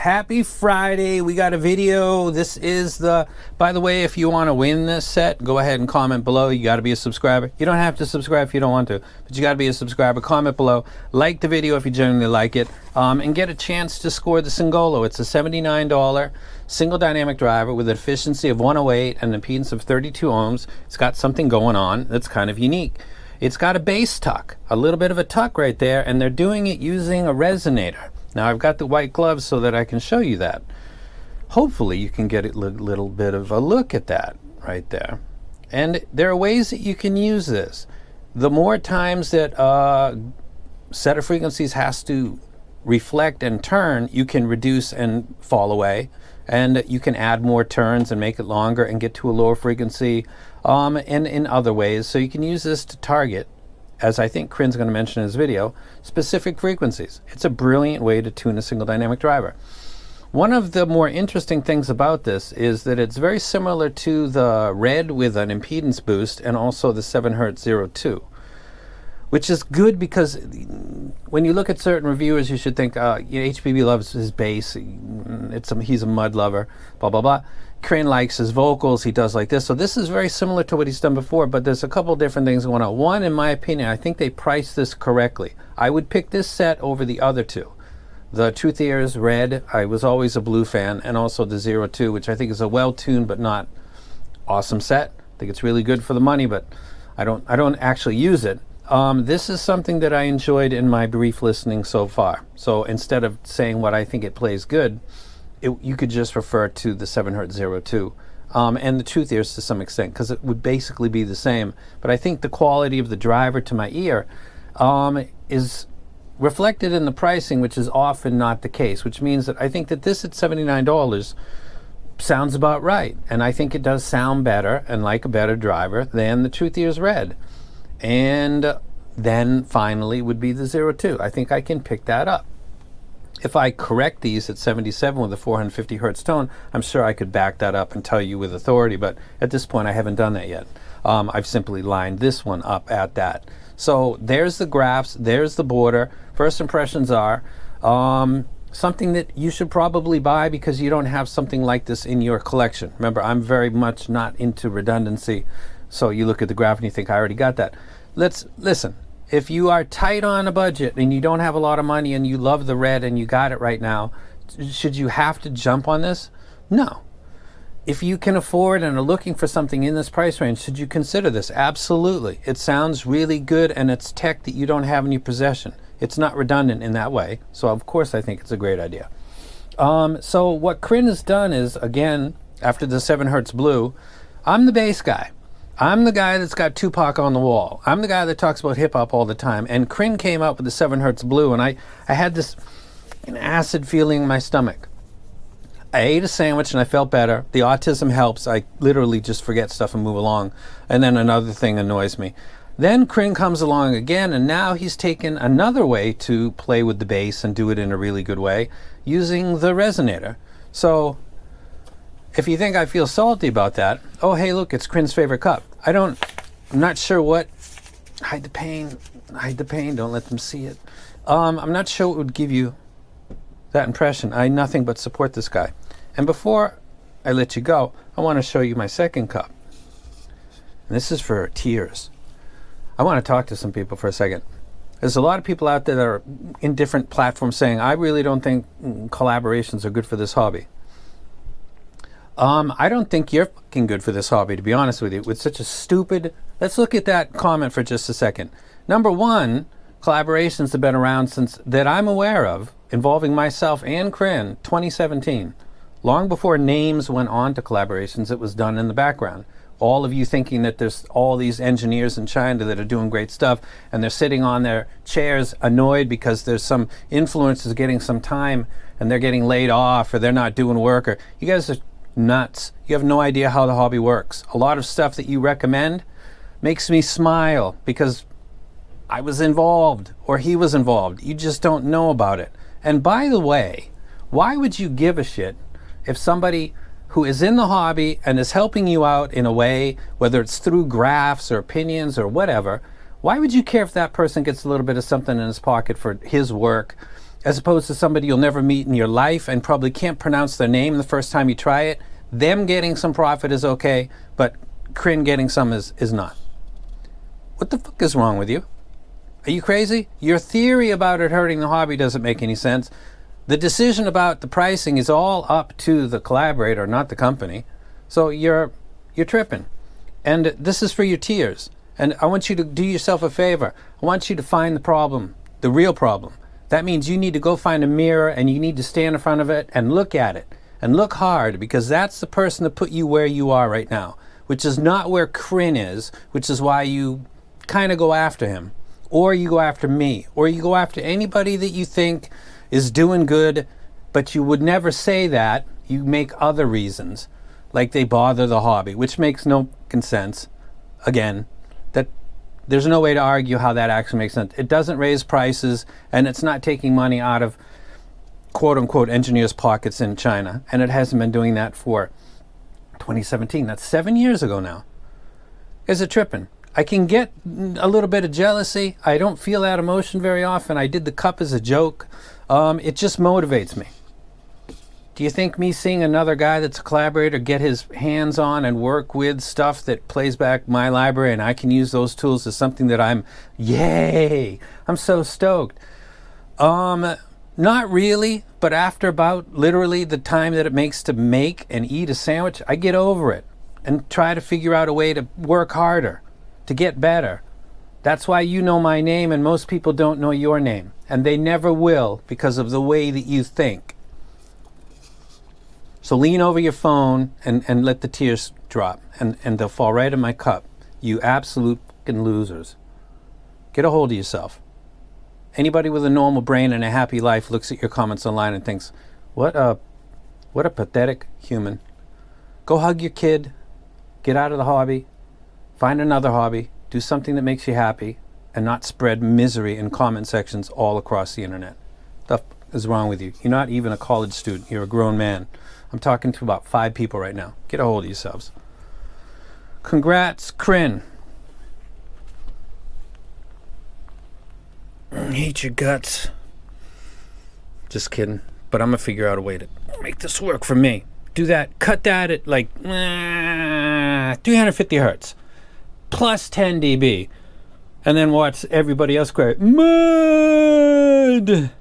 Happy Friday. We got a video. This is the, by the way, if you want to win this set, go ahead and comment below. You got to be a subscriber. You don't have to subscribe if you don't want to, but you got to be a subscriber. Comment below. Like the video if you genuinely like it, and get a chance to score the Singolo. It's a $79 single dynamic driver with an efficiency of 108 and an impedance of 32 ohms. It's got something going on that's kind of unique. It's got a bass tuck, a little bit of a tuck right there, and they're doing it using a resonator. Now I've got the white gloves so that I can show you that. Hopefully you can get a little bit of a look at that right there. And there are ways that you can use this. The more times that set of frequencies has to reflect and turn, you can reduce and fall away. And you can add more turns and make it longer and get to a lower frequency, and in other ways. So you can use this to target, as I think Crin's going to mention in his video, specific frequencies. It's a brilliant way to tune a single dynamic driver. One of the more interesting things about this is that it's very similar to the red with an impedance boost and also the 7Hz 02. Which is good because when you look at certain reviewers, you should think, HBB loves his bass, he's a mud lover, blah, blah, blah. Crin likes his vocals, he does like this. So this is very similar to what he's done before, but there's a couple different things going on. One, in my opinion, I think they priced this correctly. I would pick this set over the other two. The Truth Ears Red, I was always a blue fan, and also the 02, which I think is a well-tuned but not awesome set. I think it's really good for the money, but I don't actually use it. This is something that I enjoyed in my brief listening so far. So instead of saying what I think it plays good, you could just refer to the 7Hz 02 and the Truth Ears to some extent, because it would basically be the same. But I think the quality of the driver to my ear is reflected in the pricing, which is often not the case, which means that I think that this at $79 sounds about right. And I think it does sound better and like a better driver than the Truth Ears Red. And then finally would be the 02. I think I can pick that up. If I correct these at 77 with a 450 Hertz tone, I'm sure I could back that up and tell you with authority, but at this point I haven't done that yet. I've simply lined this one up at that. So there's the graphs, there's the border. First impressions are something that you should probably buy because you don't have something like this in your collection. Remember, I'm very much not into redundancy. So you look at the graph and you think, I already got that. Listen, if you are tight on a budget and you don't have a lot of money and you love the red and you got it right now, should you have to jump on this? No. If you can afford and are looking for something in this price range, should you consider this? Absolutely. It sounds really good and it's tech that you don't have in your possession. It's not redundant in that way. So of course I think it's a great idea. So what Crin has done is, again, after the 7Hz blue, I'm the bass guy. I'm the guy that's got Tupac on the wall. I'm the guy that talks about hip-hop all the time. And Crin came up with the 7Hz blue, and I had this an acid feeling in my stomach. I ate a sandwich and I felt better. The autism helps. I literally just forget stuff and move along. And then another thing annoys me. Then Crin comes along again, and now he's taken another way to play with the bass and do it in a really good way, using the resonator. So if you think I feel salty about that, oh, hey, look, it's Crin's favorite cup. I'm not sure what, hide the pain, don't let them see it. I'm not sure what would give you that impression. I nothing but support this guy. And before I let you go, I want to show you my second cup. And this is for tears. I want to talk to some people for a second. There's a lot of people out there that are in different platforms saying, I really don't think collaborations are good for this hobby. I don't think you're fucking good for this hobby, to be honest with you, with such a stupid... Let's look at that comment for just a second. Number one, collaborations have been around since, that I'm aware of, involving myself and Crin, 2017. Long before names went on to collaborations, it was done in the background. All of you thinking that there's all these engineers in China that are doing great stuff, and they're sitting on their chairs annoyed because there's some influencers getting some time and they're getting laid off or they're not doing work, or you guys are nuts. You have no idea how the hobby works. A lot of stuff that you recommend makes me smile because I was involved or he was involved. You just don't know about it. And by the way, why would you give a shit if somebody who is in the hobby and is helping you out in a way, whether it's through graphs or opinions or whatever, why would you care if that person gets a little bit of something in his pocket for his work as opposed to somebody you'll never meet in your life and probably can't pronounce their name the first time you try it. Them getting some profit is okay, but Crin getting some is not. What the fuck is wrong with you? Are you crazy? Your theory about it hurting the hobby doesn't make any sense. The decision about the pricing is all up to the collaborator, not the company. So you're tripping. And this is for your tears. And I want you to do yourself a favor. I want you to find the problem, the real problem. That means you need to go find a mirror and you need to stand in front of it and look at it. And look hard, because that's the person that put you where you are right now, which is not where Crin is, which is why you kind of go after him. Or you go after me, or you go after anybody that you think is doing good, but you would never say that. You make other reasons, like they bother the hobby, which makes no sense. Again, that there's no way to argue how that actually makes sense. It doesn't raise prices, and it's not taking money out of quote-unquote engineers' pockets in China, and it hasn't been doing that for 2017. That's 7 years ago now. Is it tripping? I can get a little bit of jealousy. I don't feel that emotion very often. I did the cup as a joke. It just motivates me. Do you think me seeing another guy that's a collaborator get his hands on and work with stuff that plays back my library and I can use those tools is something that yay, I'm so stoked. Not really, but after about literally the time that it makes to make and eat a sandwich, I get over it and try to figure out a way to work harder, to get better. That's why you know my name and most people don't know your name. And they never will because of the way that you think. So lean over your phone and let the tears drop. And they'll fall right in my cup. You absolute fucking losers. Get a hold of yourself. Anybody with a normal brain and a happy life looks at your comments online and thinks, what a pathetic human. Go hug your kid. Get out of the hobby. Find another hobby, do something that makes you happy, and not spread misery in comment sections all across the internet. What the f is wrong with you? You're not even a college student. You're a grown man. I'm talking to about 5 people right now. Get a hold of yourselves. Congrats, Crin. Hate your guts. Just kidding. But I'm going to figure out a way to make this work for me. Do that. Cut that at like 350 hertz. Plus 10 dB, and then watch everybody else cry, mud!